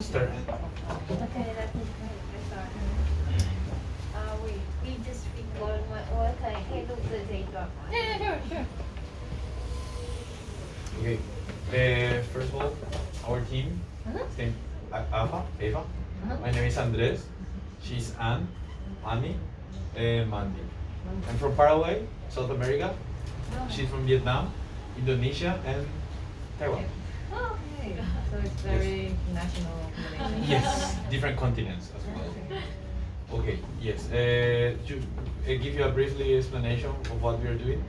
Start. Okay, let me start. We just record what Iให้ลูกเจอใจก่อน Yeah, sure. Okay. First of all, our team. His name Eva. My name is Andres. She's Anne, Annie, and Mandy. I'm from Paraguay, South America. She's from Vietnam, Indonesia, and Taiwan. Okay. So it's very national combination. Yes, different continents as well. Okay, yes. To give you a briefly explanation of what we are doing,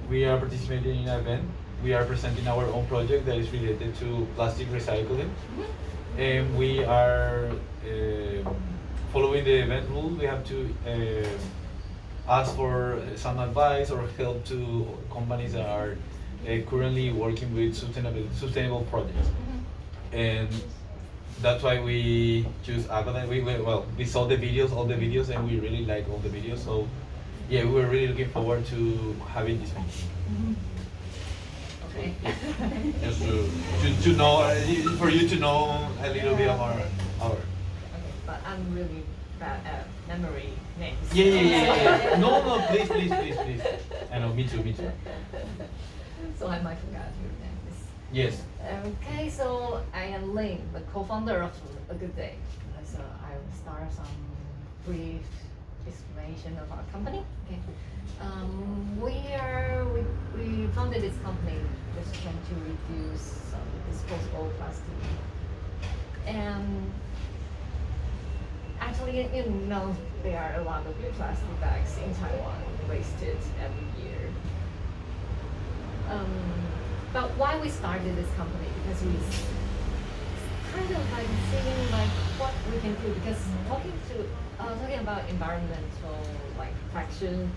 we are participating in an event. We are presenting our own project that is related to plastic recycling. And we are following the event rules. We have to ask for some advice or help to companies that are currently working with sustainable projects. And that's why we choose Agooday. We saw the videos, all the videos, and we really like all the videos. So yeah, we were really looking forward to having this meeting. Okay. Just to know, for you to know a little bit of our. Okay, but I'm really bad at memory names. Yeah. No, please. I know, me too. So I might forget your names. Yes. Okay, so I am Ling, the co-founder of Agooday. So I will start some brief explanation of our company. Okay. We founded this company just trying to reduce some disposable plastic. And actually, there are a lot of plastic bags in Taiwan wasted every year. But why we started this company? Because we kind of like seeing like what we can do. Because talking about environmental like protection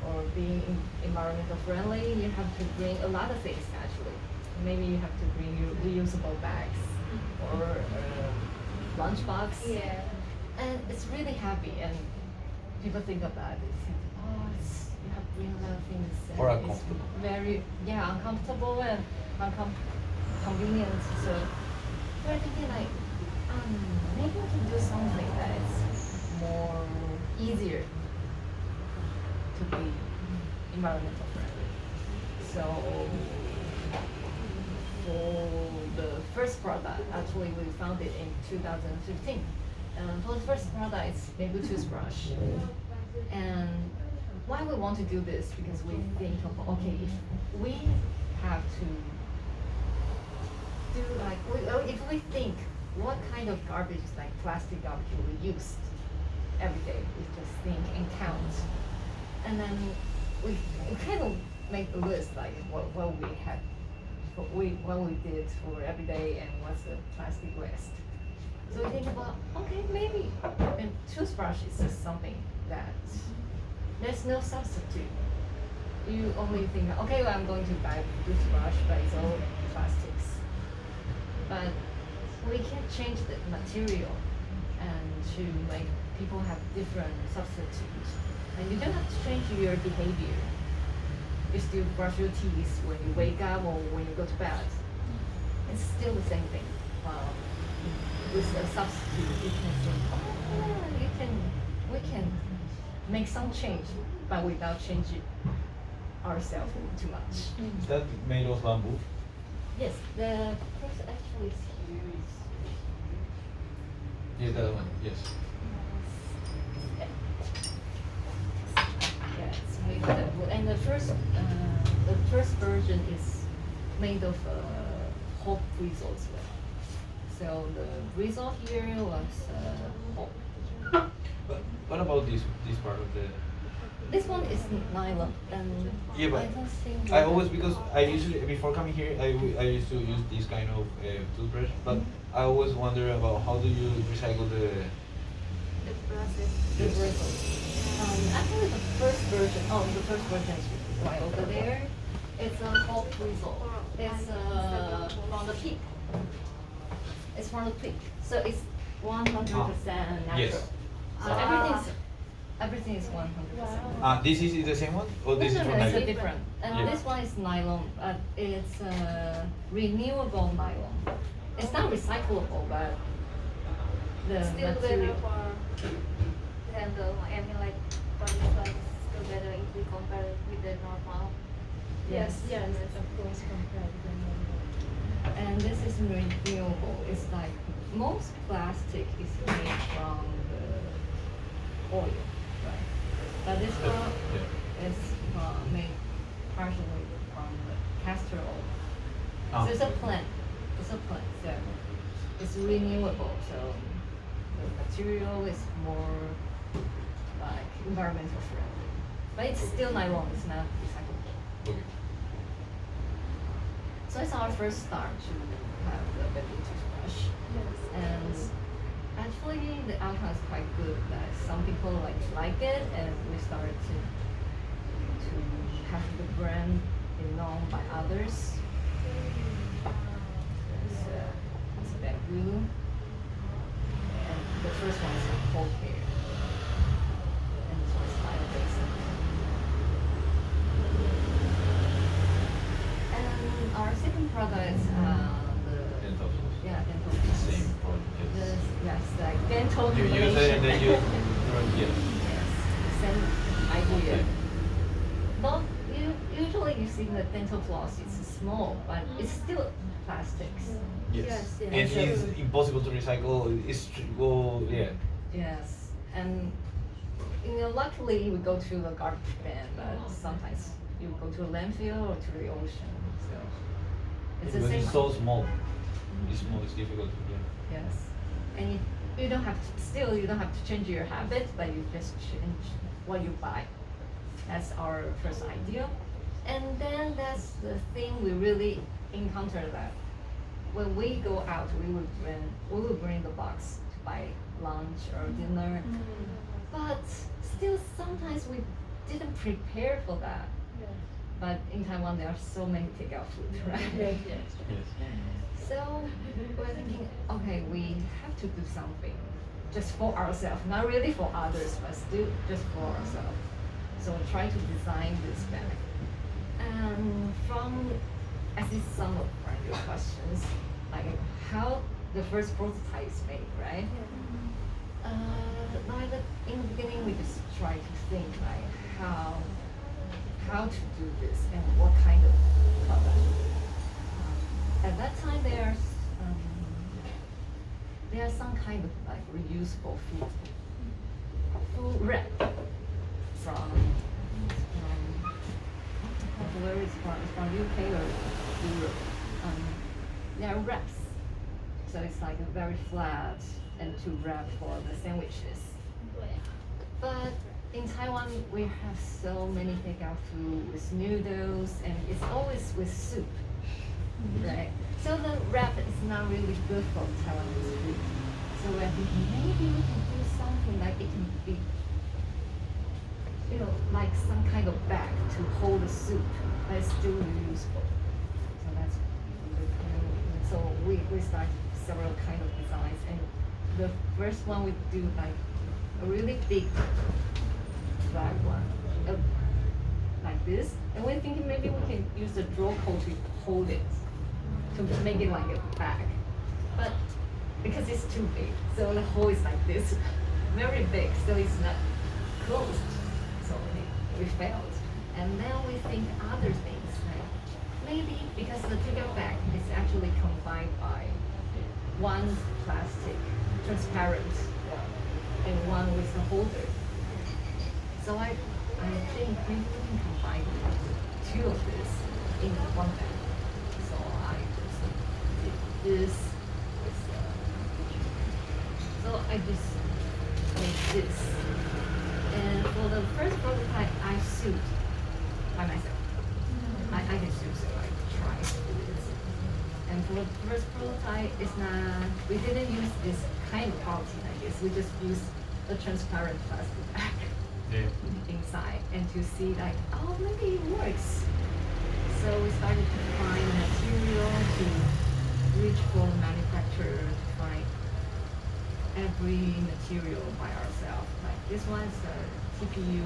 or being environmental friendly, you have to bring a lot of things actually. Maybe you have to bring your reusable bags or lunchbox. Yeah. And it's really heavy, and people think about it. You have to bring a lot of things. And Or it's uncomfortable. Very, uncomfortable and convenient. So we're thinking like, maybe we can do something that is more easier to be environmental friendly. So for the first product, actually we found it in 2015. For the first product, it's bamboo toothbrush. And why we want to do this? Because we think of, okay, if we have to do if we think what kind of garbage, like plastic garbage, we use every day, we just think and count. And then we kind of make a list, like what we had, what we did for every day and what's the plastic waste. So we think about, okay, maybe toothbrush is just something that there's no substitute. You only think, okay, well, I'm going to buy toothbrush, but it's all plastics. But we can change the material and to make people have different substitutes. And you don't have to change your behavior. You still brush your teeth when you wake up or when you go to bed. It's still the same thing. With a substitute, you can think, we can make some change, but without changing ourselves too much. Is that made of bamboo? Yes, the first actually is here. Yes, that one. Yes. Yeah, it's made of that wood. And the first version is made of hop bristle as well. So the bristle here was hop. But what about this part of the? This one is nylon, and Yeah, but I don't think. I always, because I usually, before coming here, I used to use this kind of toothbrush, but I always wonder about how do you recycle the. The process. The bristle. Actually, the first version is right over there. It's a hop bristle. It's from the pig. It's from the pig, so it's 100% natural. Yes. So everything is 100%. This is the same one, or this is from It's a nylon? different. And Yeah. this one is nylon, but it's renewable nylon. It's not recyclable, but the Still better material. for the handle. I mean, like for this one, it's still better if we compare it with the normal. Yes. Yes, of course, compared to the normal. And this is renewable. It's like most plastic is made from the oil, right? But this one is made partially from the castor oil. Ah. So it's a plant. It's a plant. So it's renewable. So the material is more like environmental friendly. But it's still nylon. It's not recyclable. Okay. So it's our first start to have the baby toothbrush. Yes. And actually the outcome is quite good. That some people like it, and we started to have the brand be known by others. It's bamboo, and the first one is cold hair, and this one is bio-based. And our second product is Dental floss. dental floss. Same product. Yes. Yes, like dental You use it and then you. Yes. Yes, same idea. Okay. But usually you see the dental floss is small, but it's still plastics. Yes. Yes, yes. And So- it's impossible to recycle. It's yeah. Yes, and luckily we go to the garbage bin, but sometimes you go to a landfill or to the ocean. So it's the Because same. it's so small. It's small. It's difficult to get. Yes, and you don't have to, still you don't have to change your habit, but you just change what you buy. That's our first idea, and then that's the thing we really encounter that when we go out, we will bring the box to buy lunch or dinner, but still sometimes we didn't prepare for that. But in Taiwan, there are so many takeout food, right? Yes, yes. Yes. So we're thinking, okay, we have to do something just for ourselves, not really for others, but still just for ourselves. So we try to design this bag. And from, I see some of your questions, like how the first prototype is made, right? In the beginning, we just try to think like how to do this and what kind of product. At that time, there's some kind of like reusable food wrap from where it's from? It's from UK or Europe. They are wraps, so it's like a very flat and to wrap for the sandwiches. But in Taiwan, we have so many takeout food with noodles, and it's always with soup, right? So the wrap is not really good for Taiwanese food. So we're thinking maybe we can do something like it can be, like some kind of bag to hold the soup, but it's still reusable. So that's so we start several kind of designs, and the first one we do like a really big flag one, like this, and we're thinking maybe we can use the draw code to hold it, to make it like a bag, but because it's too big, so the hole is like this, very big, so it's not closed. So we failed, and then we think other things, like maybe because the takeout bag is actually combined by one plastic transparent and one with the holder. So I think maybe we can combine two of this in one bag. So I just did this with so I just made this. And for the first prototype, I sewed by myself. I can sew, so I tried to do this. And for the first prototype, we didn't use this kind of quality like this. We just used a transparent plastic bag inside, and to see like, oh, maybe it works. So we started to find material, to reach for the manufacturer, to find every material by ourselves. Like this one's a TPU,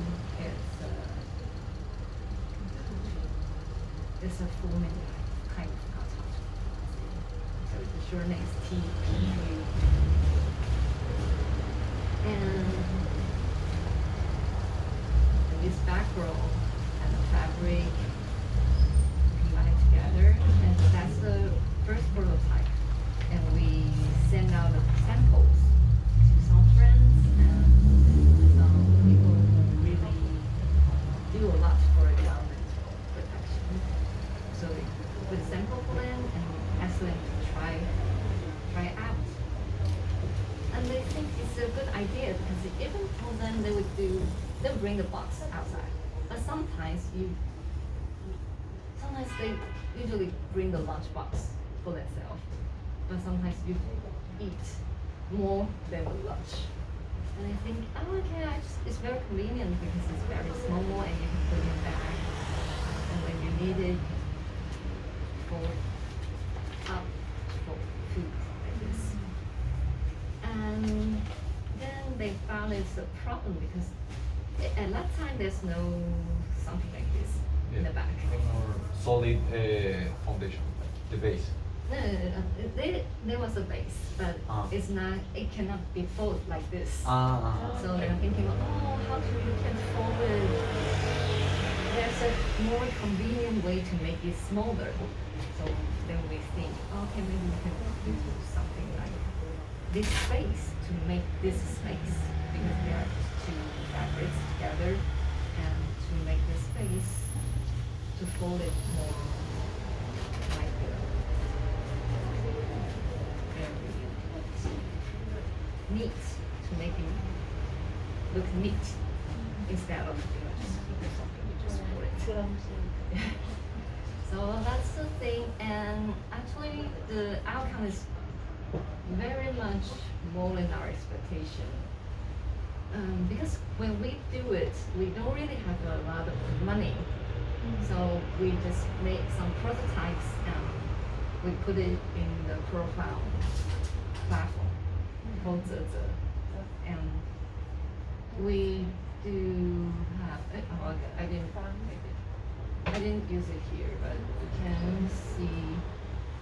it's a full menu kind of cutout. So the short name is TPU. macro and the fabric combined together, and that's the first prototype. And we send out the samples to some friends and some people who really do a lot for environmental protection. So we put a sample for them and ask them to try out. And they think it's a good idea because even for them they'll bring the box outside. But sometimes they usually bring the lunch box for themselves. But sometimes you eat more than the lunch. And I think, oh okay, it's very convenient because it's very small and you can put it back. And when you need it, fold up for food like this. And then they found it's a problem because at that time there's no something like this in the back. Or solid foundation, the base. No. There was a base, but it's not. It cannot be folded like this. So they're thinking, oh, how you can fold it? There's a more convenient way to make it smaller. So then we think, okay, maybe we can do something like this space to make this space because there are two fabrics together, and to make this space to fold it more like very neat, to make it look neat instead of something you just fold it. So that's the thing, and actually the outcome is very much more than our expectation. Because when we do it, we don't really have a lot of money. So we just make some prototypes and we put it in the profile platform called Zeze. And we do have, I didn't use it here, but you can see.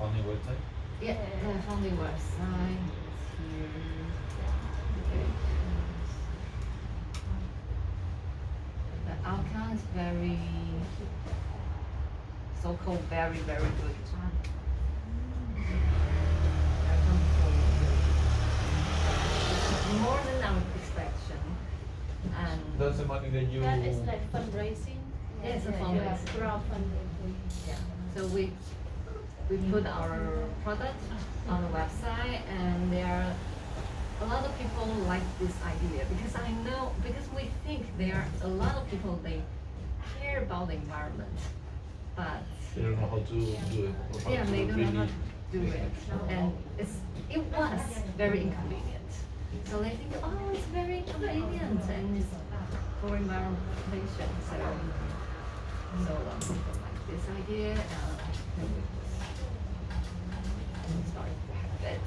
On the website? Yeah, on the website. It's here. Okay. The outcome is very, so-called very, very good. More than our expectation. And That's the money that you. That is like fundraising. Yeah, it's a Yeah, fundraising. crowdfunding. yeah, so we put our product on the website, and there are a lot of people like this idea because we think there are a lot of people they care about the environment, but They don't know how to do it. Or how yeah, to they don't know how really to do make it, and it was very inconvenient. So they think, oh, it's very inconvenient and it's for environmentation. So people like this idea, and we started to have it.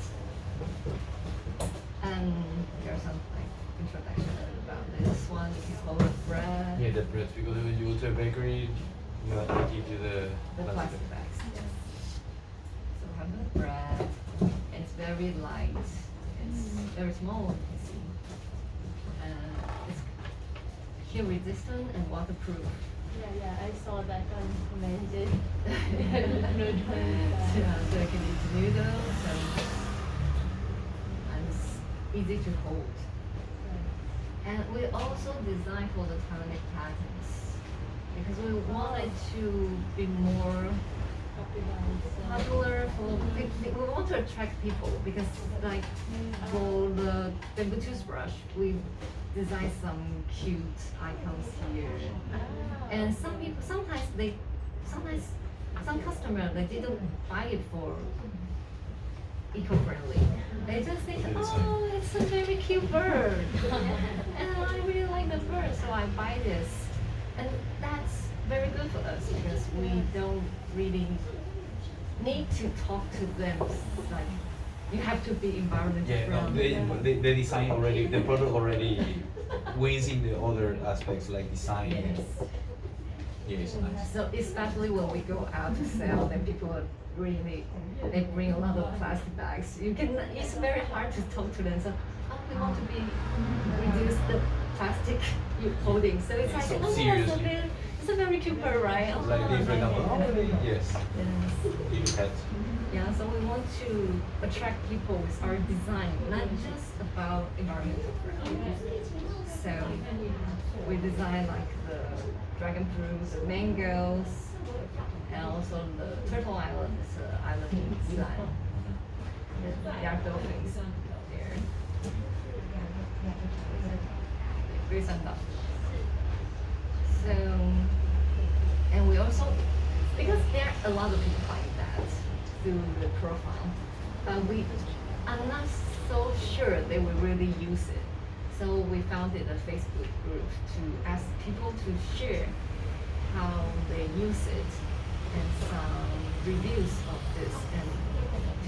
And here's some like introduction about this one. It's called bread. Yeah, the bread, because when you go to a bakery, you have to give you the Plastic bags. So we have the bread, and it's very light. It's very small, you can see. It's heat resistant and waterproof. Yeah, I saw that on commented. Yeah, so you can eat noodles and it's easy to hold. And we also designed for the Taiwanese patterns because we wanted to be more popular for we want to attract people because like for the bamboo toothbrush we designed some cute icons here, and sometimes some customer they didn't buy it for eco-friendly. They just think, oh, it's a very cute bird, and I really like the bird, so I buy this, and that's very good for us because we don't really need to talk to them like you have to be environmental Yeah, no, friendly. the design already, the product already wins in the other aspects like design. Yes. Yeah, it's nice. So especially when we go out to sell, then people are really they bring a lot of plastic bags. It's very hard to talk to them. So we want to reduce the plastic coating. So it's like, So oh, seriously. it's a very cute bird, right? Oh, Like different like number. it. Yes. Yes. Little pets. Yeah, so we want to attract people with our design, not just about environmental friendly. So we design like the dragon fruit, the mangoes, and also the turtle island is an island design. There are dolphins there. Greece and Dutch. So, and we also, because there are a lot of people like that through the profile, but we are not so sure they will really use it. So we founded a Facebook group to ask people to share how they use it and some reviews of this, and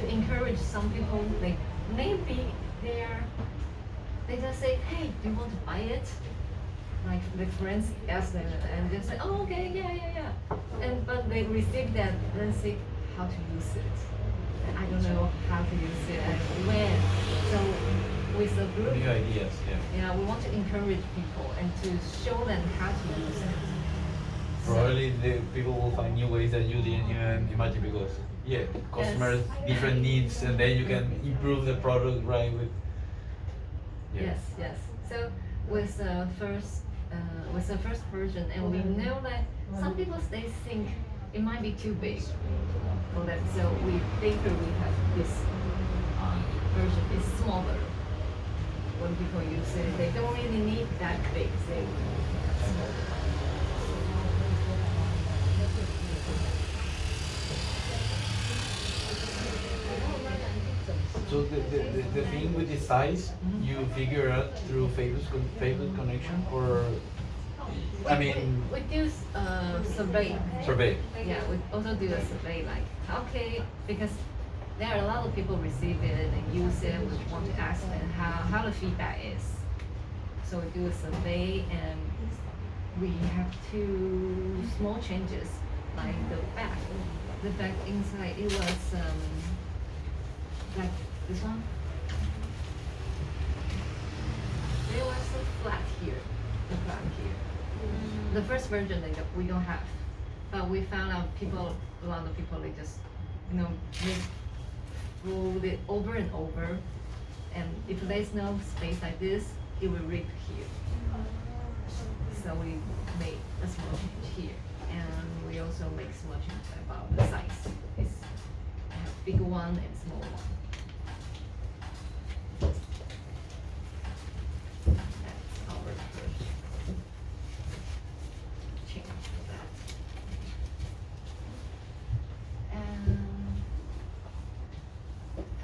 to encourage some people, like maybe they just say, hey, do you want to buy it? Like the friends ask them and they say, oh, okay, yeah. But they receive that, then say how to use it. And I don't know how to use it and when. So with the group, New ideas, yeah. yeah, we want to encourage people and to show them how to use it. Probably the people will find new ways that you didn't even imagine because customers different needs and then you can improve the product right with Yes. So with the first version, and we know that some people they think it might be too big for them. So we have this version is smaller. When people use it, they don't really need that big. They have smaller. So the thing with the size, you figure out through Facebook connection or, I mean, we do survey. survey. Yeah, we also do a survey like, okay, because there are a lot of people receive it and use it, we want to ask them how the feedback is. So we do a survey and we have two small changes, like the back. The back inside, it was like this one. It was so flat here, the flat here. The first version we don't have, but we found out a lot of people they just, they fold it over and over, and if there's no space like this, it will rip here. So we made a small change here, and we also make small change about the size. It's big one and small one. That's our first change for that.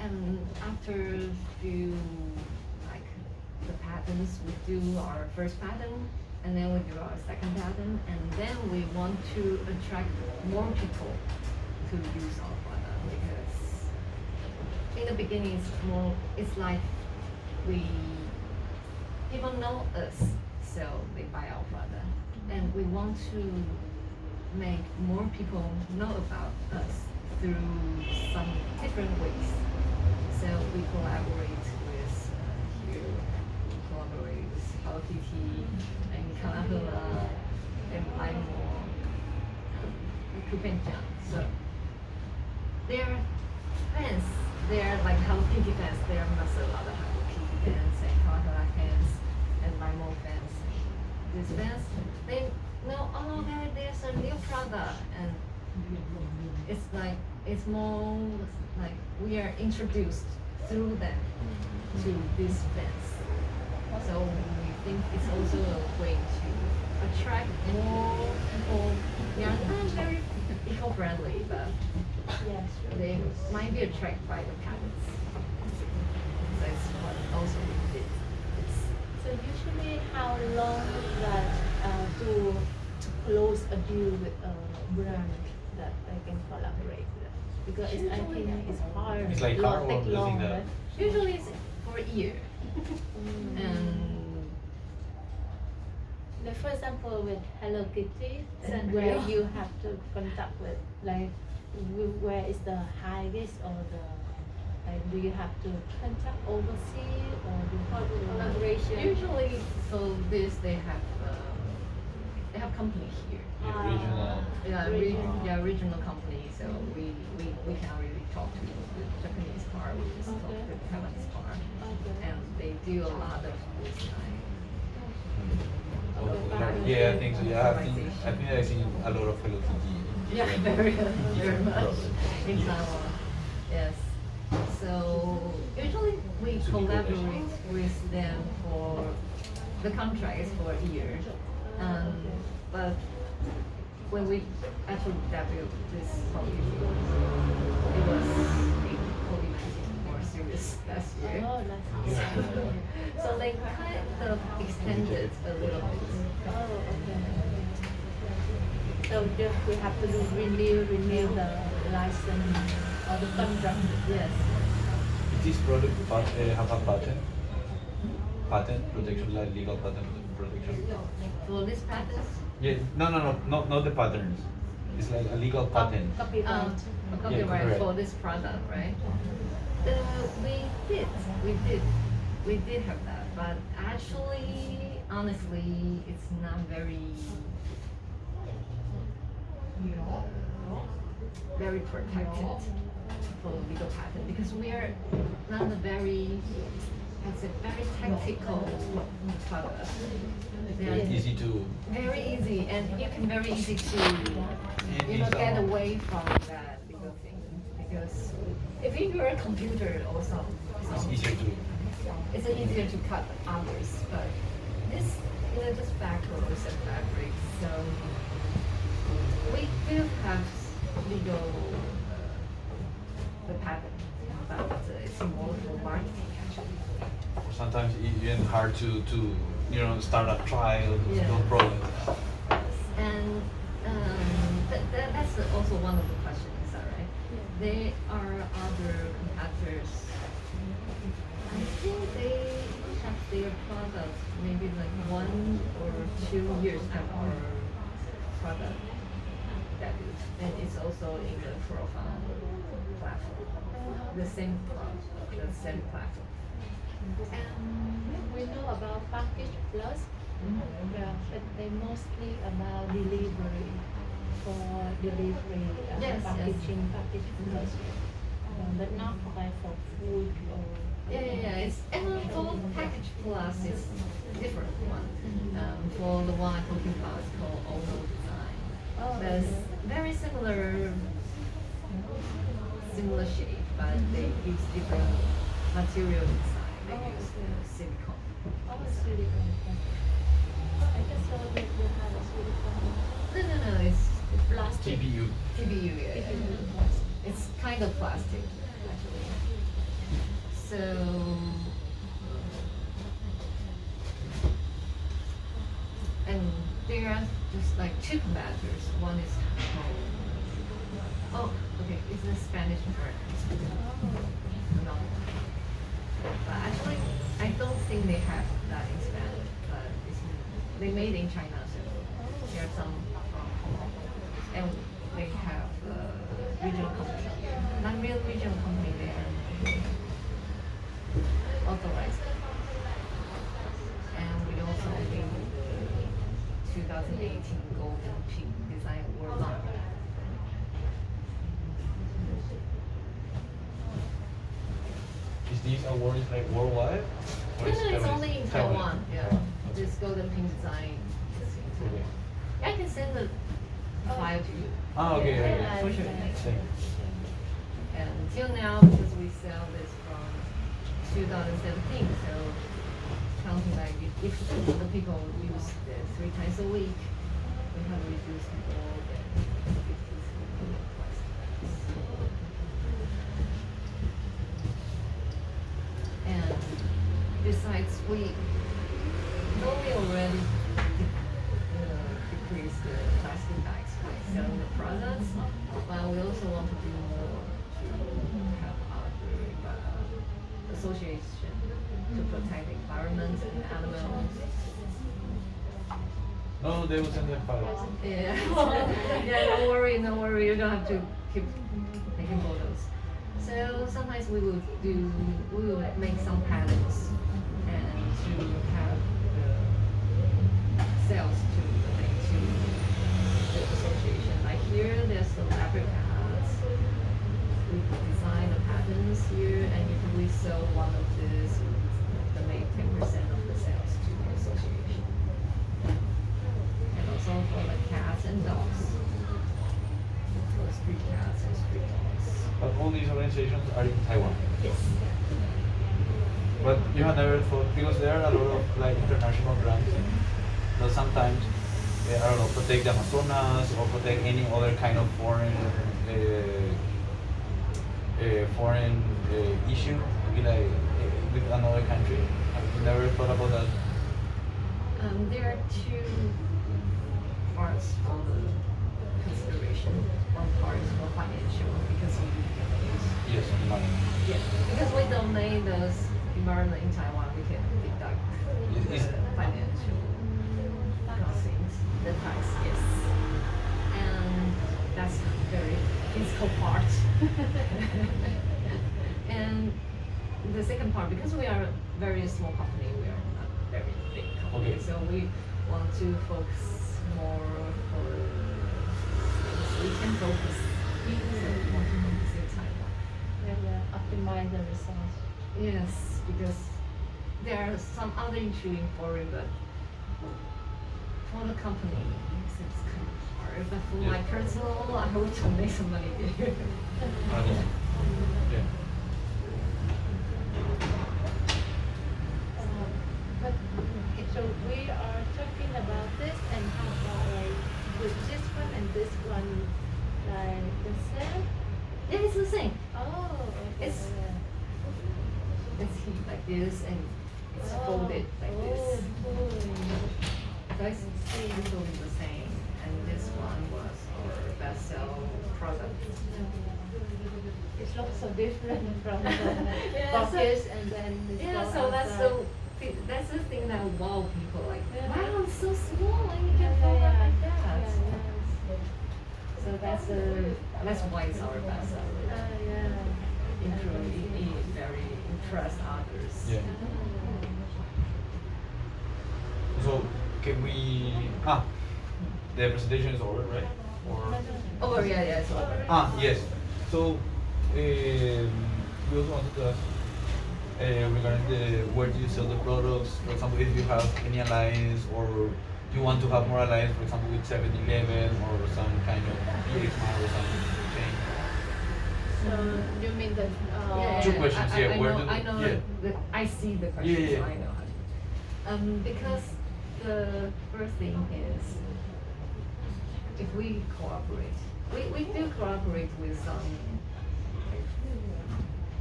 And after do like the patterns, we do our first pattern, and then we do our second pattern, and then we want to attract more people to use our product because in the beginning it's like people know us, so they buy our product, and we want to make more people know about us through some different ways. So we collaborate with here, we collaborate with Hello Kitty and Kalahula and Limo, Kupenjan. So they're fans, they're like Hello Kitty fans, there are a lot of Hello Kitty fans and Kalahula fans and Limo fans. These fans, they know, oh, there's a new product, and it's more like we are introduced through them to these fans. So we think it's also a way to attract more people. They are not very eco-friendly, but Yes. they might be attracted by the patterns. So it's what also we did. So usually how long that to close a deal with a brand that I can collaborate with? Because I think it's hard. It's like hard take or long, losing that. right? Usually it's for a year. And Like for example with Hello Kitty, And where real. you have to contact with like where is the highest or the like do you have to contact overseas or do you have to collaboration? Usually, so this they have company here. Yeah, regional. Regional company. So we can really talk to the Japanese part, we just talk to the Taiwanese part, and they do a lot of this kind. Yeah, I think so. Yeah, I think I've seen a lot of Hello Kitty. in Yeah, different- very different much products. in Yes. Taiwan. Yes. So usually we Should be collaborate with them for the contract is for a year. But when we actually debut this publication, it was in COVID-19 more serious last year. Oh, that's So they kind of extended a little bit. Oh, okay. So just we have to renew the license or the contract. Yes. This product have a patent? Patent protection, like legal patent protection? For this patent, Yeah, no, not the patterns. It's like a legal patent. Copyright. copyright copyright. for this product, right? We did have that, but actually, honestly, it's not very protected for legal patent because we are not a very, it's a very tactical product. Very They're easy to. very easy, and you can very easy to get away from that legal thing because if you're a computer or something, It's easier to. it's easier to cut others. But this, just backwards and fabrics. So we do have legal the patent, but it's more for marketing actually. Sometimes even hard to start a trial. Yeah. No problem. And that's also one of the questions, is that right? There are other competitors. I think they have their product maybe like 1 or 2 years after our product debut, and it's also in the profile platform, the same platform. We know about package plus. Yeah, but they mostly about delivery for delivery Yes, packaging package plus. But not like for food or. Yeah. It's for package plus, it's different one. For the one I'm talking about, it's called Auto Design. Oh, That's okay. very similar shape, but they use different material design. They Oh, use okay. silicone. Oh, silicone. I just saw that you have a silicone. No, it's Plastic. TBU. TBU. Yeah. It's kind of plastic, actually. So, and there are just like 2 competitors. One is it's a Spanish brand. Another one. But actually, I don't think they have that in Spanish, but they made in China, so there are some from Hong Kong. And they have regional company here. Not real regional company, they are authorized. And we also in the 2018 Golden Peak Design Award line. Is this award like worldwide? Or No, it's Taiwanese? only in Taiwan. Yeah, this Golden Pink Design. Okay. I can send the file to you. Ah, okay. Yeah, for sure. Thank you. And until now, because we sell this from 2017, so counting like if the people use this 3 times a week, we have reduced more than 53 plus. And besides, we already decreased the plastic bags by selling the products, but we also want to do more to have other association to protect the environment and animals. No, they will send the file. Yeah. Yeah, no worry, you don't have to keep taking photos. So sometimes we will make some patterns and to You have never thought, because there are a lot of like international brands that sometimes I don't know, protect the Amazonas or protect any other kind of foreign issue with with another country. Have you never thought about that? There are two parts for the consideration. One part is for financial because we can use. Yes, on the money. Yeah, because we donate those environment in Taiwan, we can deduct Is- the financial things, the tax, yes. And that's very physical part. And the second part, because we are a very small company, we are not very big company, Okay. so we want to focus more for things we can focus. So we want to focus in Taiwan. Yeah, optimize the results. Yes, because there are some other issue in foreign, but for the company, it's kind of hard. But for my Yeah. personal, I hope to make some money there. Yeah. But okay, so we are talking about this, and how about like with this one and this one, like the same? Yeah, it's the same. Oh, okay. It's- yeah. It's heat like this and it's Oh, folded like this. oh, cool. So it's totally the same. And this one was our best sell product. It looks so different from the Yeah, boxes and then it's Yeah, go so outside. that's the thing that wow people like. Yeah. Wow, it's so small and you can Yeah, fold it yeah, like yeah. that. Yeah, So that's why it's our best seller. yeah. Very impressed others. Yeah. So can we? The presentation is over, right? Or Oh yeah, it's over. yes. So we also wanted to ask regarding where do you sell the products? For example, if you have any alliance or you want to have more alliance, for example, with 7-Eleven or some kind of PX Mart or some chain. So you mean that? Two questions, I, yeah, I where know, do I the- know. yeah. I see the questions. Yeah. I know. Because the first thing is, if we cooperate, we do cooperate with some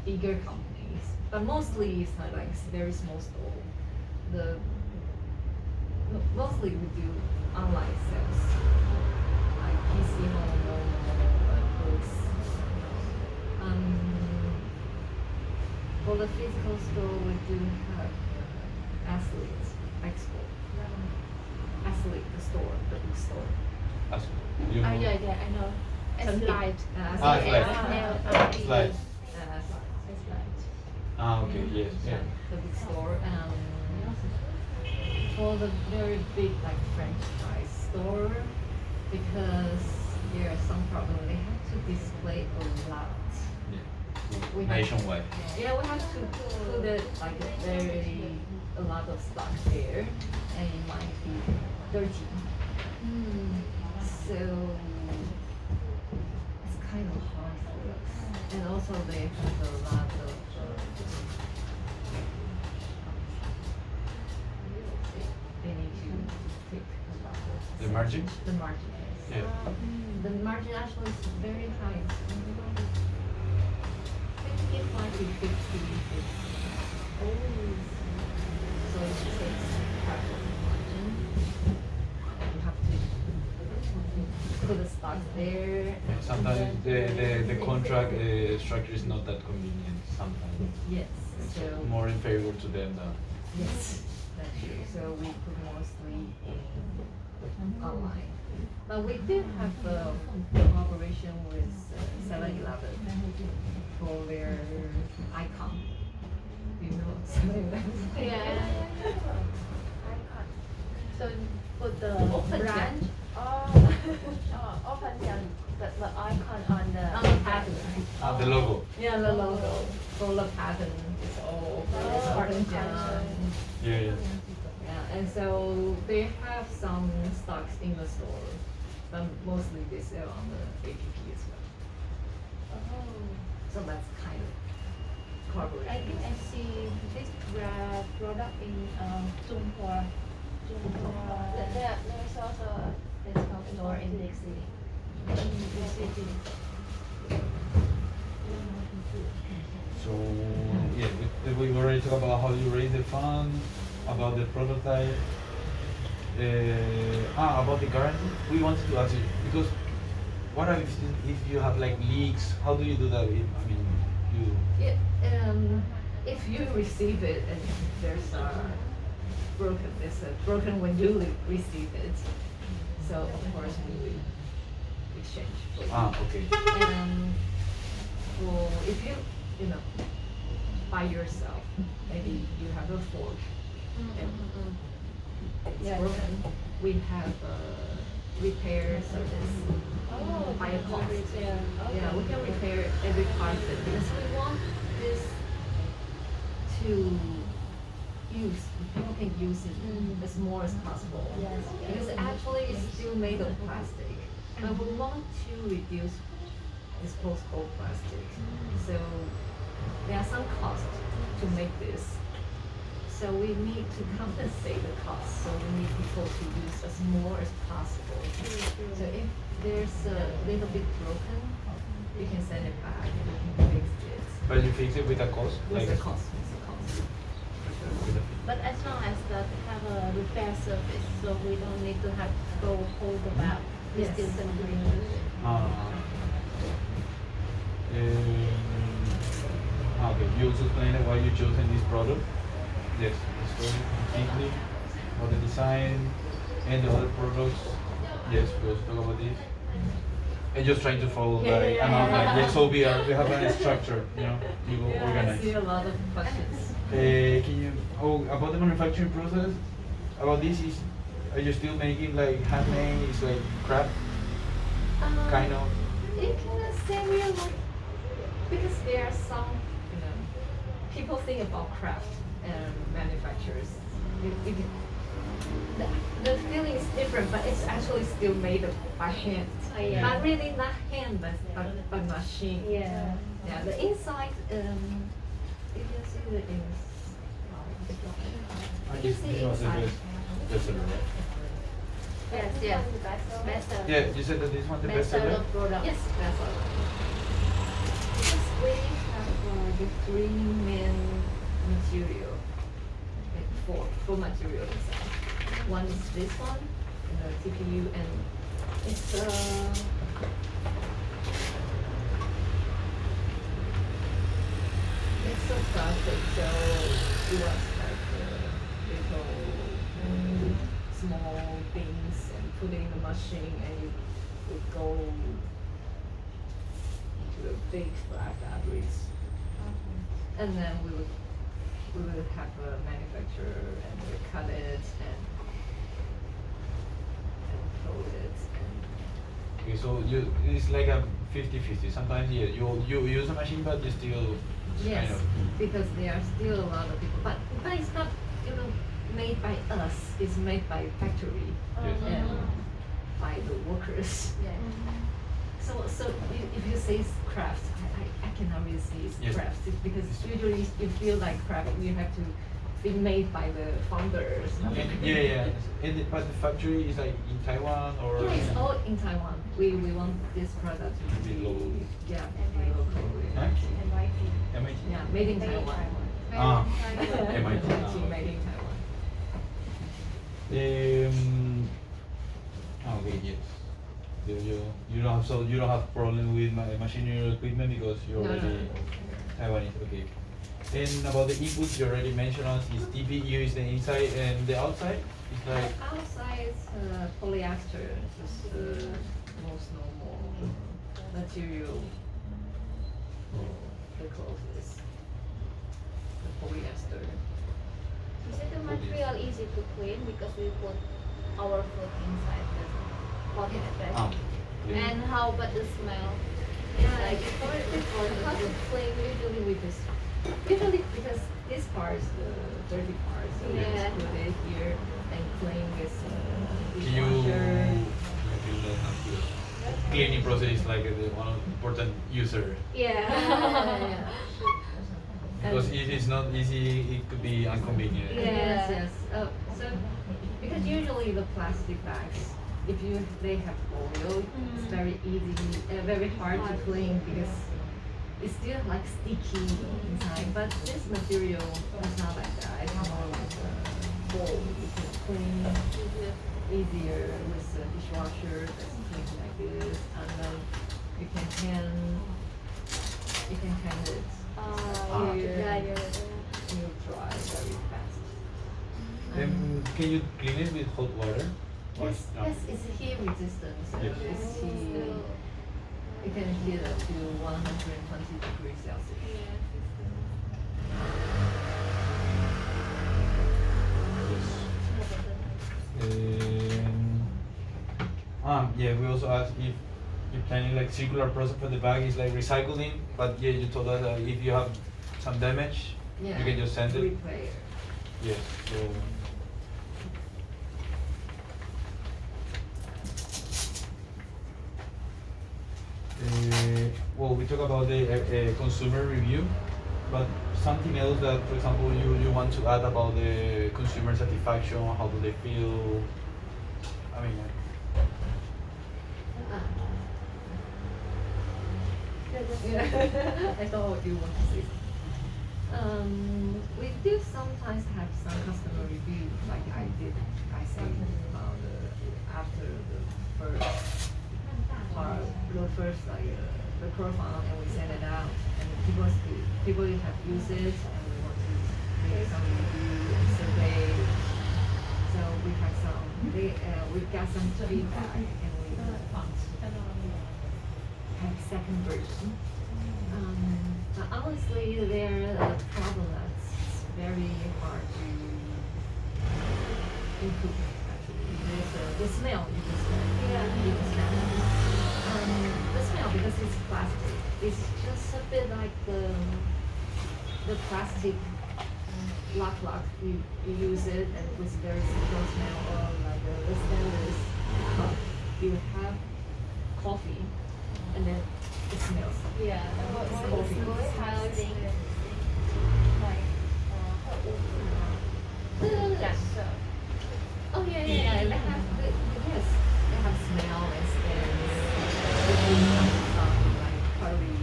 bigger companies, but mostly it's not like very small store. Mostly we do online sales, like PC Home, books. For the physical store, we do have Athlete Expo. Athlete, the store, the big store. As you Oh know. yeah, I know. It's Some big- light. Slides. Slides. It's light. Okay, yes, yeah. The big store. For the very big like franchise store, because there are some problem, they have to display a lot. We have- Nationwide. Yeah, we have to put it like a lot of stock there, and it might be dirty. So it's kind of hard for us. And also they have a lot of they need to take a lot of The margin? The margin. Yes. Yeah. The margin actually is very high. It's 55 to 50. So it takes half of the margin. You have to put the stock there. Sometimes the contract structure is not that convenient. Sometimes Yes. it's So more in favor to them than. yes, that's true. So we put mostly in online. But we do have a cooperation with 7-Eleven for their icon. Do you know 7-Eleven? Yeah. So put the Open brand. Open the icon on the On the pattern. The logo. Yeah, the logo. For the pattern is all Oh, orange. Yeah. Yeah, and so they have some stocks in the store, but mostly they sell on the APP as well. So that's kind of collaboration. I think I see this product in Zhonghua. There's also a discount store in Big City. Big city. So yeah, we already talked about how you raise the fund, about the prototype. About the guarantee. We wanted to ask you because what if you have like leaks? How do you do that? I mean, you. If you receive it and there's a broken when you receive it, so of course we will exchange for you. Okay. And for if you know by yourself, maybe you have a fork and it's Yeah. broken, we have a repair service. Oh, By a okay, cost. repair. Okay. Yeah, we can repair every part of it because we want this to use, people can use it as more as possible. Yes. Because actually it's still made of plastic, but we want to reduce disposable plastic. So there are some costs to make this. So we need to compensate the cost. So we need people to use as more as possible. So if there's a little bit broken, you can send it back. You can fix it. But you fix it with a cost. With the cost. With the cost. With a fee. But as long as that have a repair service, so we don't need to have to go hold them out. We Yes. still can reuse it. Okay. You also explained why you chosen this product. Yes, the story completely, about the design and the other products. Yes, we also talk about this. And just trying to follow like an outline. Yes, so we have a structure, you go Yeah, I organize. see a lot of questions. Can you about the manufacturing process? About this are you still making like handmade? It's like craft kind of. You cannot say real like because there are some people think about craft and manufacturers. The feeling is different, but it's actually still made by hand. Oh, yeah. But really not hand, but machine. Yeah. Yeah. The inside, you can see the inside. You This can see was the inside. bestseller, right? Yes. Better. Yeah, you said that this one the Bestseller bestseller. product. Yes, that's all. Because we have the three main material, like four material inside. One is this one, the CPU, and it's a plastic, so it was like little small things and put it in the machine, and you would go to the big fabrics, and then we would have a manufacturer and we cut it and fold it Okay, so it's like a 50-50. Sometimes yeah, you use a machine, but you still yes, kind of. because there are still a lot of people, but it's not made by us. It's made by factory Yes. and by the workers. Yeah. So if you say it's craft, I cannot really say it's Yes. craft. It's because usually you feel like craft, you have to be made by the founders. Yeah. But the factory is like in Taiwan or. Yeah, it's all in Taiwan. We want this product to Be local. Yeah, be local. Huh? MIT. MIT. Yeah, made in Taiwan. Ah. MIT. MIT. Made in Taiwan. Okay, yes. You don't have problem with machinery or equipment because you No, already no. Taiwanese. Okay. And about the inputs you already mentioned us is TPU is the inside and the outside is like. Outside is polyester, just the most normal material for the clothes is the polyester. Is it the material easy to clean because we put our food inside the polyester? Yeah. And how about the smell? Yeah, Like before how to clean usually with this. Usually because this part is the dirty part, so we Yeah. just put it here and clean with You dishwasher. don't have to. Cleaning process is like one of the important user. Yeah. Yeah. Because if it's not easy, it could be inconvenient. Yes, Yeah. yes. So because usually the plastic bags, if they have oil, it's very easy, very hard to clean because it's still like sticky inside. But this material is not like that. It's more like a bowl. You can clean easier with the dishwasher. That's clean like this, and then you can hand it. Yeah, you're It will dry very fast. Can you clean it with hot water? Or Yes, no? yes, it's heat resistant. So Yes. it's heat. It can heat up to 120 degrees Celsius. Yeah, we also asked if you're planning like circular process for the bag is like recycling, but yeah, you told us that if you have some damage, Yeah. you can just send it. Repair. Yes, so. Well, we talk about the consumer review, but something else that, for example, you want to add about the consumer satisfaction, how do they feel? I mean, Yeah. I thought you want to say. We do sometimes have some customer review, like I said about after the first part, the first the profile, and we send it out, and people have used it, and we want to make some review and survey. So we have some, we got some feedback, and we have second version. But honestly, there a problem that's very hard to improve. Actually, there's the smell. You just the smell because it's plastic. It's just a bit like the plastic lock. You use it and it was very simple smell, or like the stainless cup. You have coffee and then it smells. Yeah. Coffee. Oh yeah. They have yes, they have smell and stains. It some like curry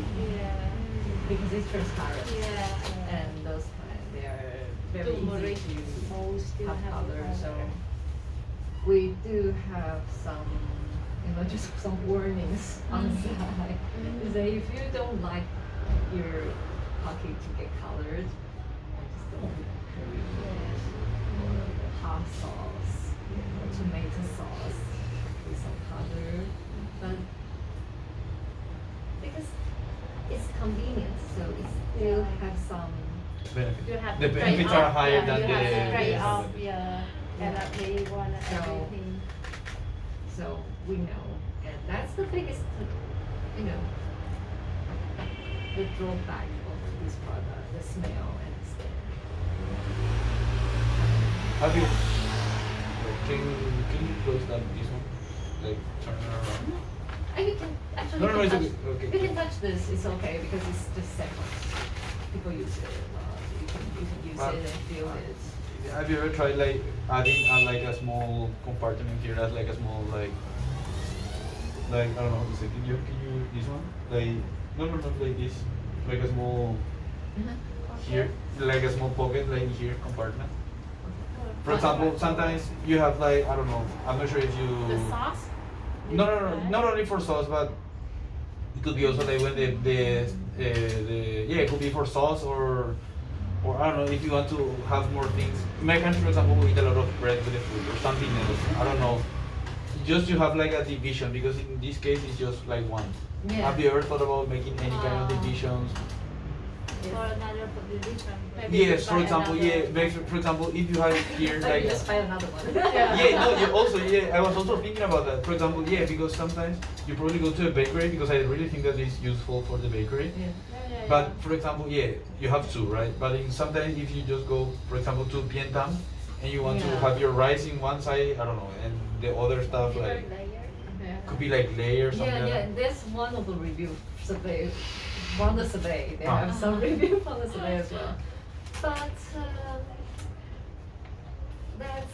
because it's transparent. Yeah. And those kind they are very easy to have color. So we do have some, just some warnings on the side. Is that if you don't like your pocket to get colored, just don't put curry or hot sauce or tomato sauce with some color. But because it's convenient, so it still have some. benefit. You have The to benefits trade are off, higher yeah, than you the. have to trade Yes. off, yeah, and they want So- everything. So we know, and that's the biggest, the drawback of this product, the smell and the stain. Have you? Can you close that this one? Like turn it around. And you can actually No, no, it's touch, okay. Okay, you can okay. touch this. It's okay because it's just samples. People use it a lot. You can use But- it and feel it. Have you ever tried like adding like a small compartment here as like a small like I don't know how to say. Can you this one like no like this like a small here like a small pocket like here compartment. For example, sometimes you have like I don't know. I'm not sure if you. The sauce? No, not only for sauce, but it could be also like when the yeah, it could be for sauce or I don't know if you want to have more things. Americans, for example, will eat a lot of bread with the food or something else. I don't know. Just you have like a division because in this case it's just like one. Yeah. Have you ever thought about making any kind of divisions? For another division. Maybe Yes, you for buy example, another- yeah. For example, if you have here Like like. you just buy another one. Yeah, no, you also, yeah, I was also thinking about that. For example, yeah, because sometimes you probably go to a bakery because I really think that is useful for the bakery. Yeah. Yeah. But for example, yeah, you have two, right? But sometimes if you just go, for example, to Pientam and you want to Yeah. have your rice in one side, I don't know, and the other stuff like, Layer. Could be like layers. Yeah, yeah. There's one of the review survey, from the survey. They have some review from the survey as well. But that's